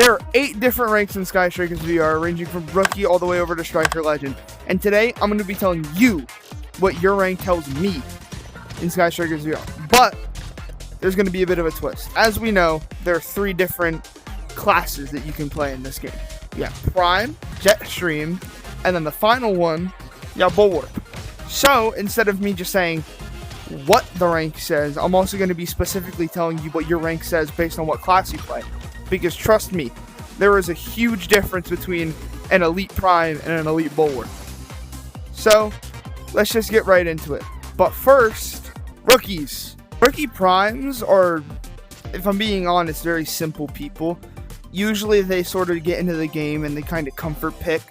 There are 8 different ranks in Skystrikers VR, ranging from Rookie all the way over to Striker Legend. And today, I'm going to be telling you what your rank tells me in Skystrikers VR. But there's going to be a bit of a twist. As we know, there are 3 different classes that you can play in this game. You have Prime, Jetstream, and then the final one, you have Bulwark. So, instead of me just saying what the rank says, I'm also going to be specifically telling you what your rank says based on what class you play. Because trust me, there is a huge difference between an Elite Prime and an Elite Bulwark. So, let's just get right into it. But first, rookies. Rookie Primes are, if I'm being honest, very simple people. Usually they sort of get into the game and they kind of comfort pick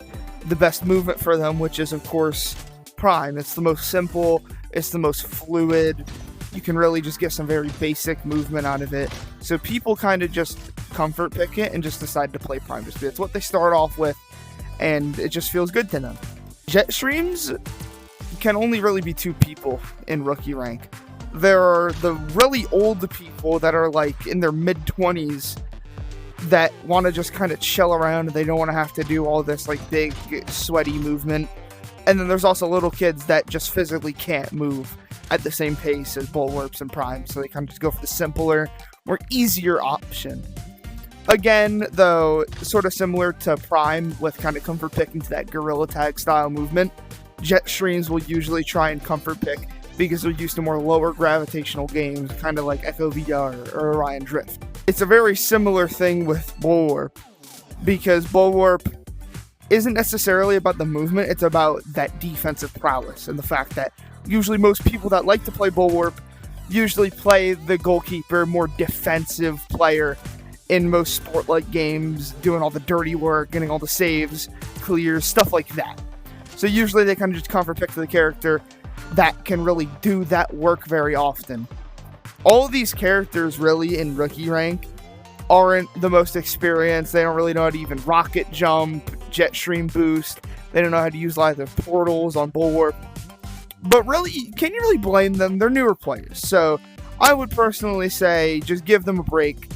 the best movement for them, which is, of course, Prime. It's the most simple, it's the most fluid. You can really just get some very basic movement out of it. So people kind of just comfort pick it and just decide to play Prime. Just it's what they start off with, and it just feels good to them. Jetstreams can only really be 2 people in rookie rank. There are the really old people that are like in their mid-20s that want to just kind of chill around and they don't want to have to do all this like big sweaty movement. And then there's also little kids that just physically can't move at the same pace as Bulwarks and Prime, so they kind of just go for the simpler or easier option. Again, though, sort of similar to Prime with kind of comfort picking to that Gorilla Tag style movement, Jetstreams will usually try and comfort pick because they're used to more lower gravitational games, kind of like Echo VR or Orion Drift. It's a very similar thing with Bulwark, because Bulwark isn't necessarily about the movement, it's about that defensive prowess, and the fact that usually most people that like to play Bulwark usually play the goalkeeper, more defensive player in most sport-like games, doing all the dirty work, getting all the saves, clears, stuff like that. So usually they kind of just comfort pick to the character that can really do that work very often. All of these characters really in rookie rank aren't the most experienced. They don't really know how to even rocket jump, Jetstream boost. They don't know how to use either portals on Bulwark. But really, can you really blame them? They're newer players. So I would personally say just give them a break.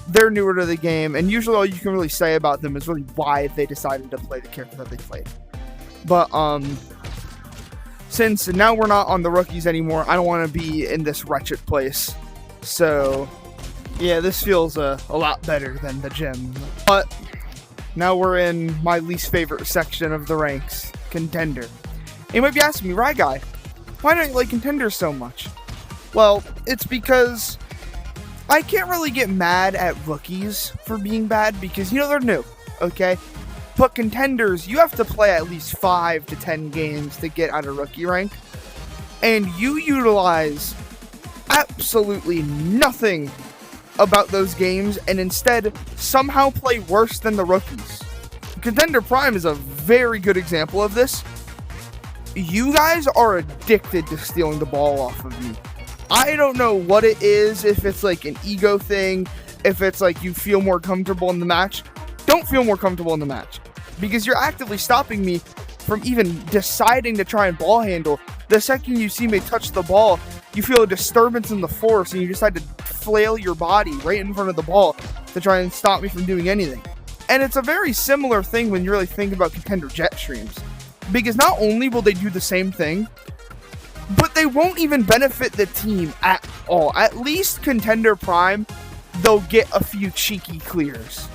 They're newer to the game, and usually all you can really say about them is really why they decided to play the character that they played. But since now we're not on the rookies anymore, I don't want to be in this wretched place. So yeah, this feels a lot better than the gym. But now we're in my least favorite section of the ranks, Contender. And you might be asking me, RyGuy, why don't you like Contenders so much? Well, it's because I can't really get mad at rookies for being bad because, they're new, okay? But Contenders, you have to play at least 5 to 10 games to get out of rookie rank. And you utilize absolutely nothing about those games and instead somehow play worse than the rookies. Contender Prime is a very good example of this. You guys are addicted to stealing the ball off of me. I don't know what it is, if it's like an ego thing, if it's like you feel more comfortable in the match. Don't feel more comfortable in the match, because you're actively stopping me from even deciding to try and ball handle. The second you see me touch the ball, you feel a disturbance in the force and you decide to flail your body right in front of the ball to try and stop me from doing anything. And it's a very similar thing when you really think about Contender Jetstreams, because not only will they do the same thing, but they won't even benefit the team at all. At least Contender Prime, they'll get a few cheeky clears.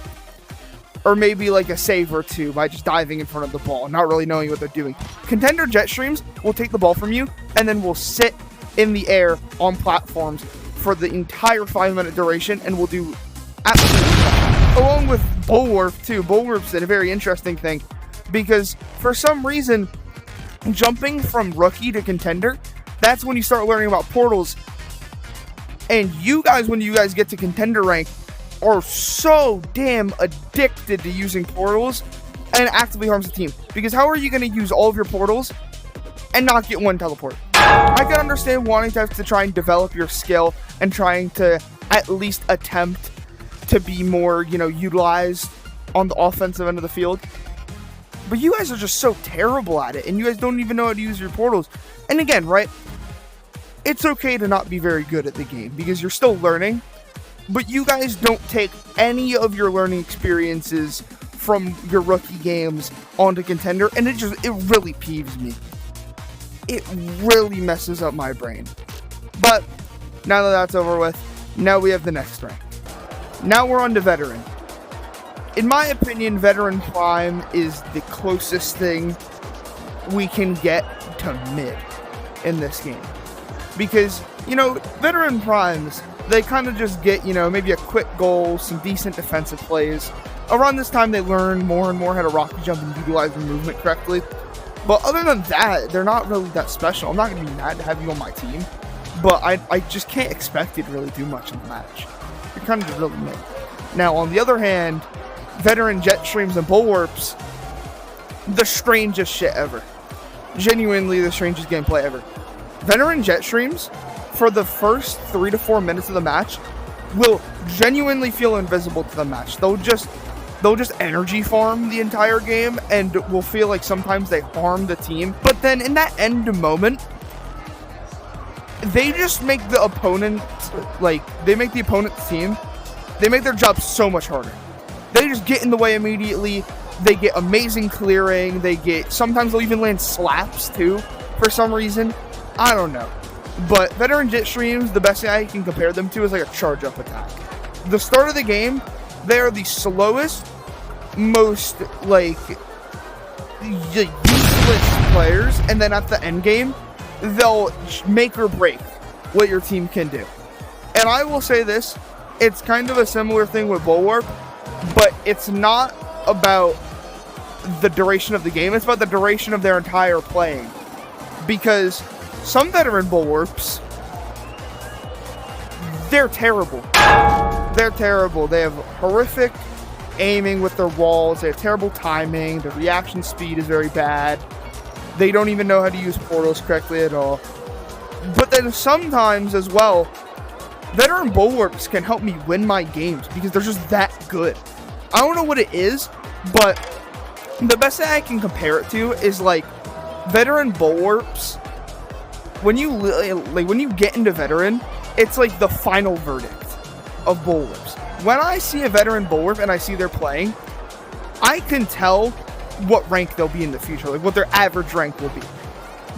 Or maybe like a save or 2 by just diving in front of the ball, not really knowing what they're doing. Contender Jetstreams will take the ball from you, and then will sit in the air on platforms for the entire 5-minute duration, and will do absolutely nothing. Along with Bulwark too. Bulwark's a very interesting thing, because for some reason, jumping from rookie to Contender, that's when you start learning about portals. And you guys, when you guys get to Contender rank, are so damn addicted to using portals, and it actively harms the team. Because how are you going to use all of your portals and not get one teleport? I can understand wanting to have to try and develop your skill and trying to at least attempt to be more, utilized on the offensive end of the field. But you guys are just so terrible at it, and you guys don't even know how to use your portals. And again, right, it's okay to not be very good at the game, because you're still learning. but you guys don't take any of your learning experiences from your rookie games onto Contender, and it really peeves me. It really messes up my brain. But now that that's over with, now we have the next rank. Now we're on to Veteran. In my opinion, Veteran Prime is the closest thing we can get to mid in this game. Because, Veteran Primes, they kind of just get, maybe a quick goal, some decent defensive plays. Around this time, they learn more and more how to rocket jump and utilize their movement correctly. But other than that, they're not really that special. I'm not going to be mad to have you on my team, but I just can't expect you to really do much in the match. You're kind of just really mid. Now, on the other hand, Veteran Jet Streams and Bullwarps, the strangest shit ever. Genuinely the strangest gameplay ever. Veteran Jet Streams, for the first 3 to 4 minutes of the match, will genuinely feel invisible to the match. They'll just energy farm the entire game, and will feel like sometimes they harm the team. But then in that end moment, they just make the opponent, they make the opponent's team, they make their job so much harder. They just get in the way immediately. They get amazing clearing. Sometimes they'll even land slaps too, for some reason. I don't know. But Veteran Jet Streams, the best thing I can compare them to is like a charge-up attack. The start of the game, they are the slowest, most, useless players. And then at the end game, they'll make or break what your team can do. And I will say this, it's kind of a similar thing with Bulwark, but it's not about the duration of the game, it's about the duration of their entire playing. Because some Veteran Bulwarps, they're terrible. They're terrible. They have horrific aiming with their walls, they have terrible timing, their reaction speed is very bad, they don't even know how to use portals correctly at all. But then sometimes as well, Veteran Bulwarps can help me win my games because they're just that good. I don't know what it is, but the best thing I can compare it to is Veteran Bulwarps. When you get into Veteran, it's like the final verdict of Bulwarps. When I see a Veteran Bulwarp and I see they're playing, I can tell what rank they'll be in the future, what their average rank will be.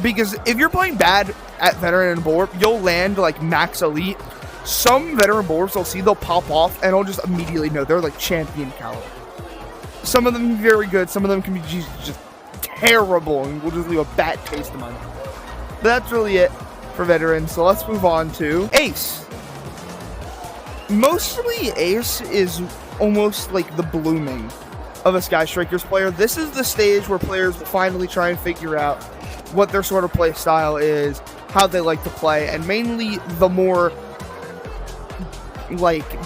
Because if you're playing bad at Veteran and Bulwarp, you'll land max elite. Some Veteran Bulwarps they'll pop off and I'll just immediately know they're champion caliber. Some of them can be very good, some of them can be just terrible and will just leave a bad taste in my mouth. But that's really it for Veteran, so let's move on to Ace. Mostly Ace is almost like the blooming of a Sky Strikers player. This is the stage where players will finally try and figure out what their sort of play style is, how they like to play, and mainly the more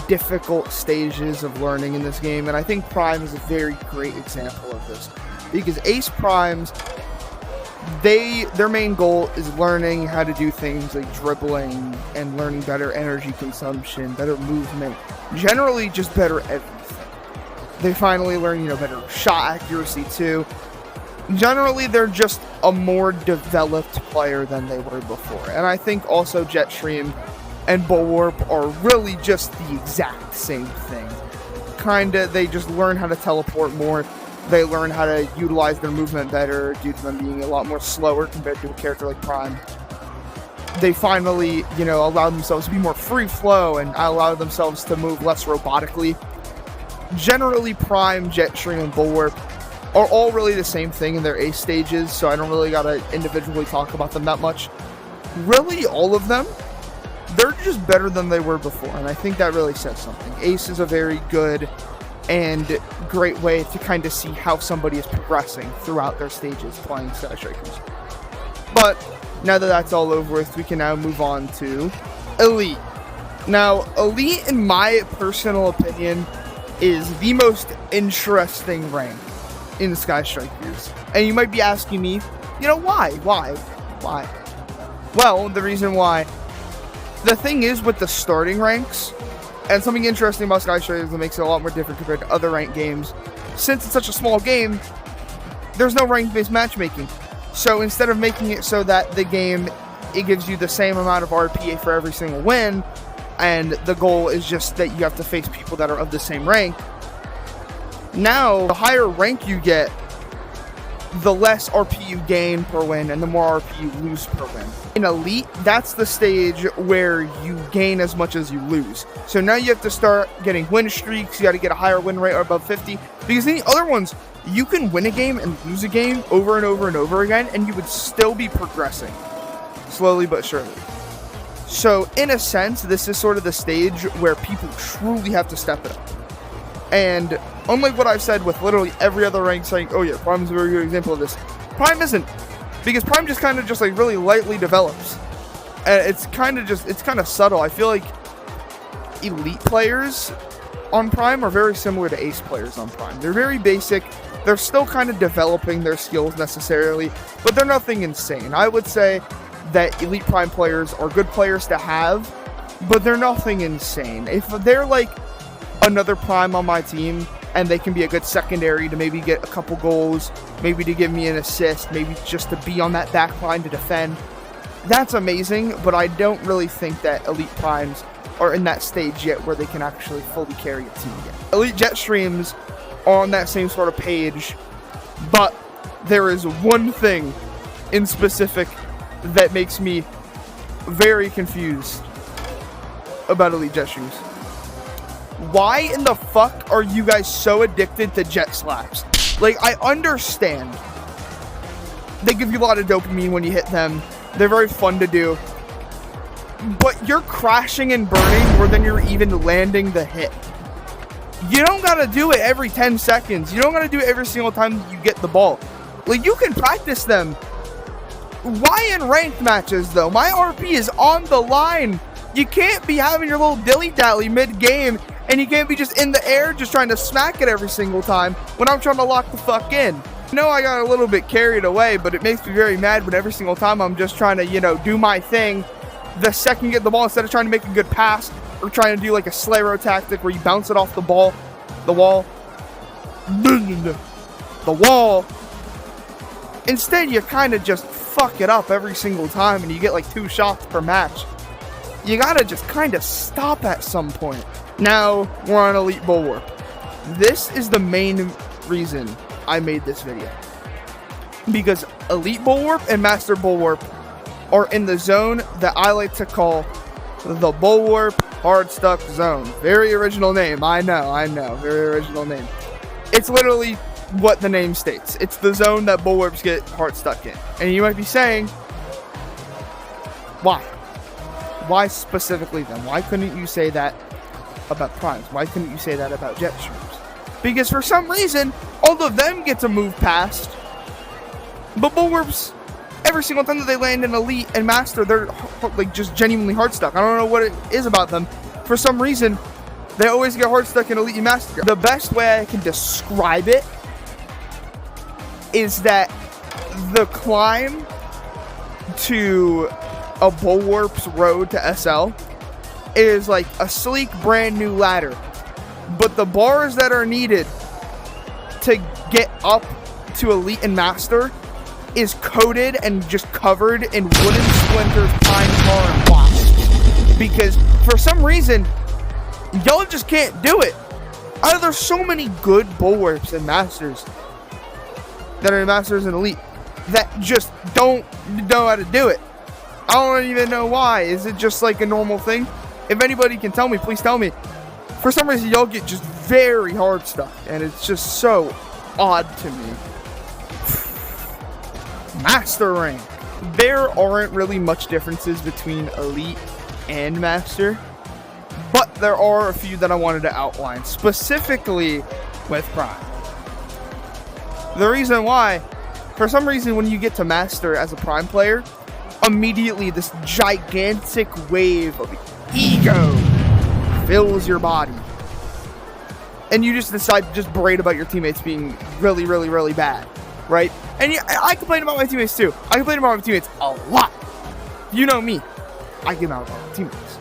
difficult stages of learning in this game. And I think Prime is a very great example of this, because Ace Primes, their main goal is learning how to do things like dribbling and learning better energy consumption, better movement, generally just better everything. They finally learn, better shot accuracy too. Generally, they're just a more developed player than they were before. And I think also Jetstream and Bulwarp are really just the exact same thing. They just learn how to teleport more. They learn how to utilize their movement better due to them being a lot more slower compared to a character like Prime. They finally, allow themselves to be more free flow and allow themselves to move less robotically. Generally, Prime, Jetstream, and Bulwarp are all really the same thing in their Ace stages, so I don't really gotta individually talk about them that much. Really, all of them, they're just better than they were before, and I think that really says something. Ace is a very good and great way to kind of see how somebody is progressing throughout their stages playing Sky Strikers. But now that that's all over with, we can now move on to Elite. Now, Elite, in my personal opinion, is the most interesting rank in the Sky Strikers. And you might be asking me, why? Well, the reason why, the thing is with the starting ranks, and something interesting about Sky Strikers that makes it a lot more different compared to other ranked games, since it's such a small game, there's no rank-based matchmaking. So instead of making it so that the game, it gives you the same amount of RPA for every single win, and the goal is just that you have to face people that are of the same rank. Now, the higher rank you get, the less RP you gain per win and the more RP you lose per win. In Elite, that's the stage where you gain as much as you lose. So now you have to start getting win streaks, you got to get a higher win rate or above 50, because in the other ones, you can win a game and lose a game over and over and over again, and you would still be progressing, slowly but surely. So in a sense, this is sort of the stage where people truly have to step it up. And unlike what I've said with literally every other rank saying, oh yeah, Prime is a very good example of this, Prime isn't. Because Prime just kind of just like really lightly develops. And it's kind of subtle. I feel like Elite players on Prime are very similar to Ace players on Prime. They're very basic. They're still kind of developing their skills necessarily, but they're nothing insane. I would say that Elite Prime players are good players to have, but they're nothing insane. If they're like another Prime on my team, and they can be a good secondary to maybe get a couple goals, maybe to give me an assist, maybe just to be on that back line to defend, that's amazing, but I don't really think that Elite Primes are in that stage yet where they can actually fully carry a team yet. Elite Jet Streams are on that same sort of page, but there is one thing in specific that makes me very confused about Elite Jet Streams. Why in the fuck are you guys so addicted to jet slaps? Like, I understand. They give you a lot of dopamine when you hit them. They're very fun to do. But you're crashing and burning more than you're even landing the hit. You don't gotta do it every 10 seconds. You don't gotta do it every single time that you get the ball. Like, you can practice them. Why in ranked matches, though? My RP is on the line. You can't be having your little dilly-dally mid-game, and you can't be just in the air just trying to smack it every single time when I'm trying to lock the fuck in. I know I got a little bit carried away, but it makes me very mad when every single time I'm just trying to, do my thing. The second you get the ball, instead of trying to make a good pass or trying to do like a Slayer tactic where you bounce it off the wall, instead you kind of just fuck it up every single time and you get like 2 shots per match. You gotta just kind of stop at some point. Now, we're on Elite Bulwarp. This is the main reason I made this video. Because Elite Bulwarp and Master Bulwarp are in the zone that I like to call the Bulwarp Hard Stuck Zone. Very original name, I know, very original name. It's literally what the name states. It's the zone that Bulwarps get hard stuck in. And you might be saying, why? Why specifically then? Why couldn't you say that about Primes? Why couldn't you say that about Jet Streams? Because for some reason, all of them get to move past. But Bulwarps, every single time that they land in Elite and Master, they're like just genuinely hard stuck. I don't know what it is about them. For some reason, they always get hard stuck in Elite and Master. The best way I can describe it is that the climb to a Bulwarp's road to SL is like a sleek brand new ladder, but the bars that are needed to get up to Elite and Master is coated and just covered in wooden splinters, pine tar, and blocks. Because for some reason, y'all just can't do it. There's so many good Bulwarps and Masters that are Masters and Elite that just don't know how to do it. I don't even know why. Is it just like a normal thing? If anybody can tell me, please tell me. For some reason, y'all get just very hard stuff, and it's just so odd to me. Master rank. There aren't really much differences between Elite and Master, but there are a few that I wanted to outline, specifically with Prime. The reason why, for some reason, when you get to Master as a Prime player, immediately this gigantic wave of ego fills your body. And you just decide to just berate about your teammates being really, really, really bad, right? And I complain about my teammates too. I complain about my teammates a lot. You know me. I get mad about my teammates.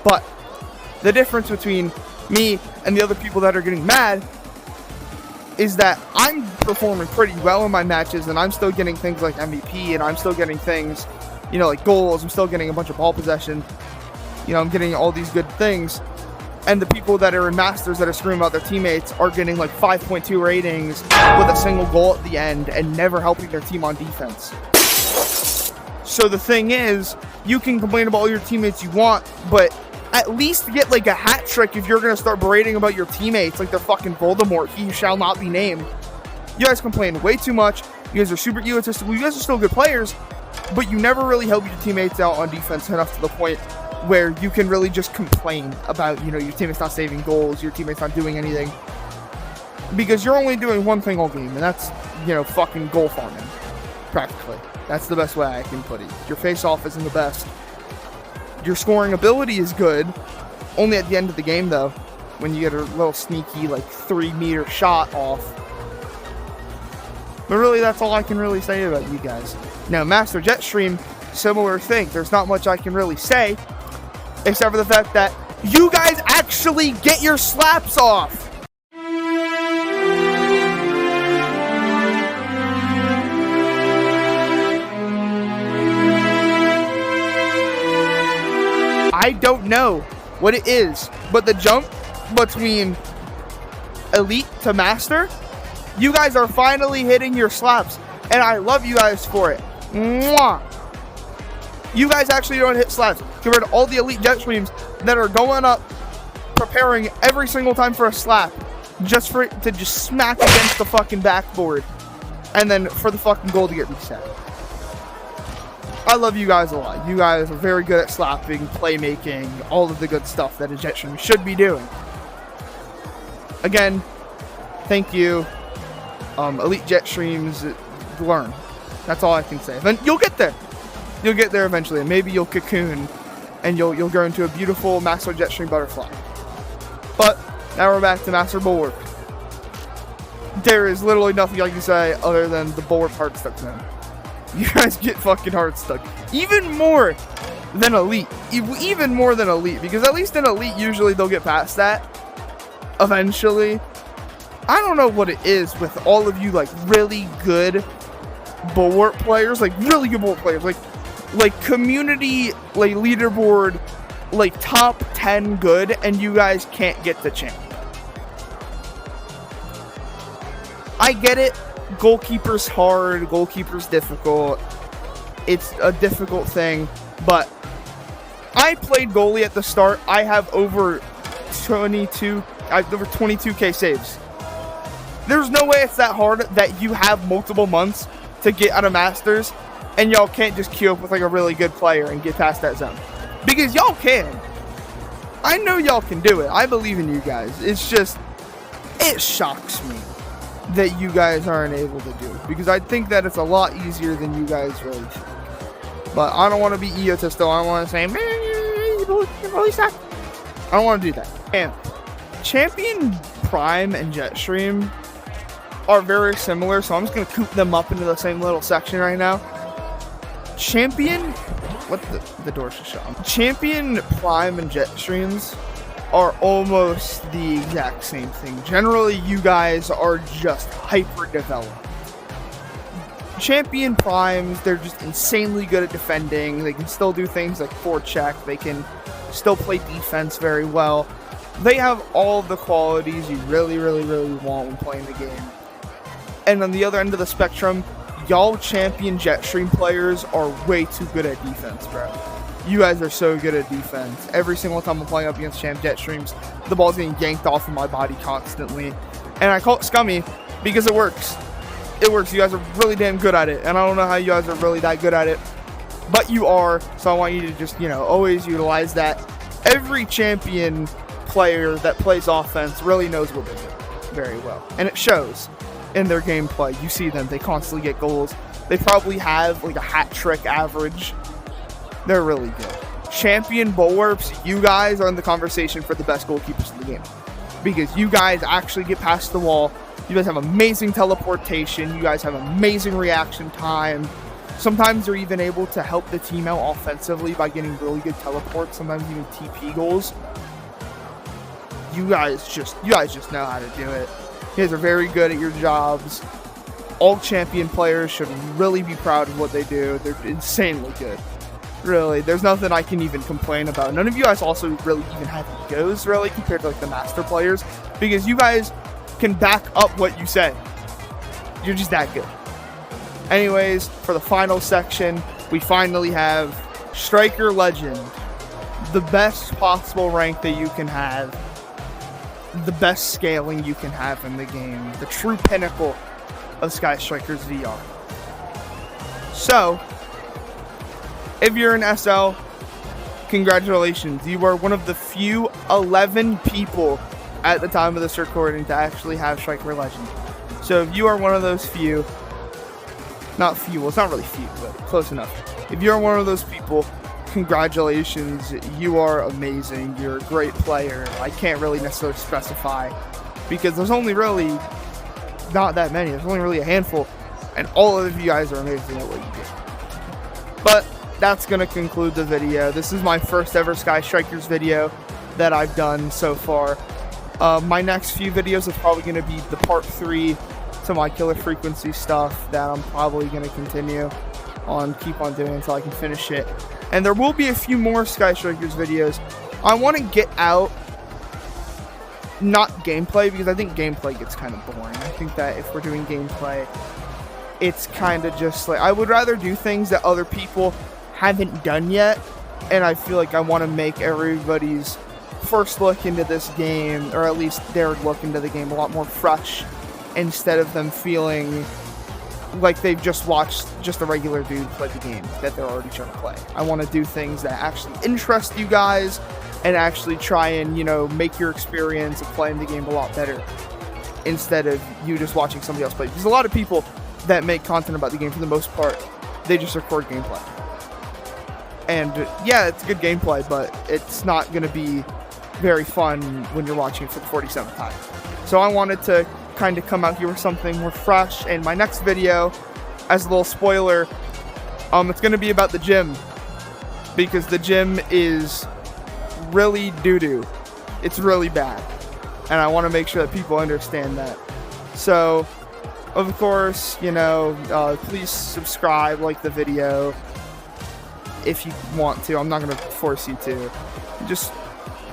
But the difference between me and the other people that are getting mad is that I'm performing pretty well in my matches, and I'm still getting things like MVP, and I'm still getting things, like goals. I'm still getting a bunch of ball possession. I'm getting all these good things. And the people that are in Masters that are screaming about their teammates are getting like 5.2 ratings with a single goal at the end and never helping their team on defense. So the thing is, you can complain about all your teammates you want, but at least get like a hat trick if you're going to start berating about your teammates like they're fucking Voldemort, he who shall not be named. You guys complain way too much. You guys are super egotistical. You guys are still good players, but you never really help your teammates out on defense enough to the point where you can really just complain about, your teammates not saving goals, your teammates not doing anything. Because you're only doing one thing all game, and that's, fucking goal farming. Practically. That's the best way I can put it. Your face-off isn't the best. Your scoring ability is good, only at the end of the game, though, when you get a little sneaky, 3-meter shot off. But really, that's all I can really say about you guys. Now, Master Jetstream, similar thing. There's not much I can really say, except for the fact that you guys actually get your slaps off. I don't know what it is, but the jump between Elite to Master, you guys are finally hitting your slaps, and I love you guys for it. Mwah! You guys actually don't hit slaps compared to all the Elite Jetstreams that are going up, preparing every single time for a slap, just for it to just smack against the fucking backboard, and then for the fucking goal to get reset. I love you guys a lot. You guys are very good at slapping, playmaking, all of the good stuff that a Jetstream should be doing. Again, thank you. Elite Jetstreams, learn. That's all I can say. And you'll get there. You'll get there eventually, and maybe you'll cocoon, and you'll grow into a beautiful Master Jetstream butterfly. But now we're back to Master Bulwark. There is literally nothing I can say other than the Bulwark heart stuck to him. You guys get fucking hard stuck. Even more than Elite. Even more than Elite. Because at least in Elite, usually they'll get past that. Eventually. I don't know what it is with all of you, really good Bulwark players. Really good Bulwark players. Like community, leaderboard, top 10 good. And you guys can't get the champ. I get it. Goalkeeper's hard, goalkeeper's difficult. It's a difficult thing, but I played goalie at the start. I have over 22k saves. There's no way it's that hard that you have multiple months to get out of Masters, and y'all can't just queue up with a really good player and get past that zone. Because y'all can. I know y'all can do it. I believe in you guys. It's just, it shocks me that you guys aren't able to do it, because I think that it's a lot easier than you guys really think. But I don't want to be egotistical. I don't want to say, man, you really suck. I don't want to do that. And Champion Prime and Jetstream are very similar, so I'm just going to coop them up into the same little section right now. Champion, the door's just shut. Champion Prime and Jetstreams are almost the exact same thing. Generally, you guys are just hyper developed. Champion Primes, they're just insanely good at defending. They can still do things like forecheck. They can still play defense very well. They have all the qualities you really, really, really want when playing the game. And on the other end of the spectrum, y'all Champion Jetstream players are way too good at defense, bro. You guys are so good at defense. Every single time I'm playing up against Champ Jetstreams, the ball's getting yanked off of my body constantly. And I call it scummy because it works. It works. You guys are really damn good at it. And I don't know how you guys are really that good at it, but you are. So I want you to just, always utilize that. Every champion player that plays offense really knows what they do very well. And it shows in their gameplay. You see them. They constantly get goals. They probably have a hat trick average. They're really good. Champion Bulwarks, you guys are in the conversation for the best goalkeepers in the game. Because you guys actually get past the wall. You guys have amazing teleportation. You guys have amazing reaction time. Sometimes you're even able to help the team out offensively by getting really good teleports. Sometimes even TP goals. You guys just know how to do it. You guys are very good at your jobs. All champion players should really be proud of what they do. They're insanely good. Really, there's nothing I can even complain about. None of you guys also really even have egos, really, compared to like the master players, because you guys can back up what you say. You're just that good. Anyways, for the final section, we finally have Striker Legend. The best possible rank that you can have. The best scaling you can have in the game. The true pinnacle of Sky Strikers VR. So, if you're an SL, congratulations. You are one of the few 11 people at the time of this recording to actually have Striker Legend. So if you are one of those few, not few, well, it's not really few, but close enough. If you're one of those people, congratulations. You are amazing. You're a great player. I can't really necessarily specify because there's only really not that many. There's only really a handful, and all of you guys are amazing at what you do. But that's going to conclude the video. This is my first ever Sky Strikers video that I've done so far. My next few videos are probably going to be the part 3 to my killer frequency stuff that I'm probably going to keep on doing until I can finish it. And there will be a few more Sky Strikers videos. I want to get out, not gameplay, because I think gameplay gets kind of boring. I think that if we're doing gameplay, it's kind of just like, I would rather do things that other people haven't done yet, and I feel like I want to make everybody's first look into this game, or at least their look into the game, a lot more fresh, instead of them feeling like they've just watched just a regular dude play the game that they're already trying to play. I want to do things that actually interest you guys and actually try and, you know, make your experience of playing the game a lot better instead of you just watching somebody else play. Because a lot of people that make content about the game, for the most part, they just record gameplay. And yeah, it's good gameplay, but it's not going to be very fun when you're watching it for the 47th time. So I wanted to kind of come out here with something more fresh. And my next video, as a little spoiler, it's going to be about the gym, because the gym is really doo-doo. It's really bad, and I want to make sure that people understand that. So, of course, you know, please subscribe, like the video if you want to. I'm not going to force you to. Just,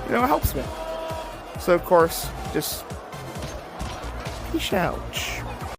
you know, it helps me. So, of course, just peace out.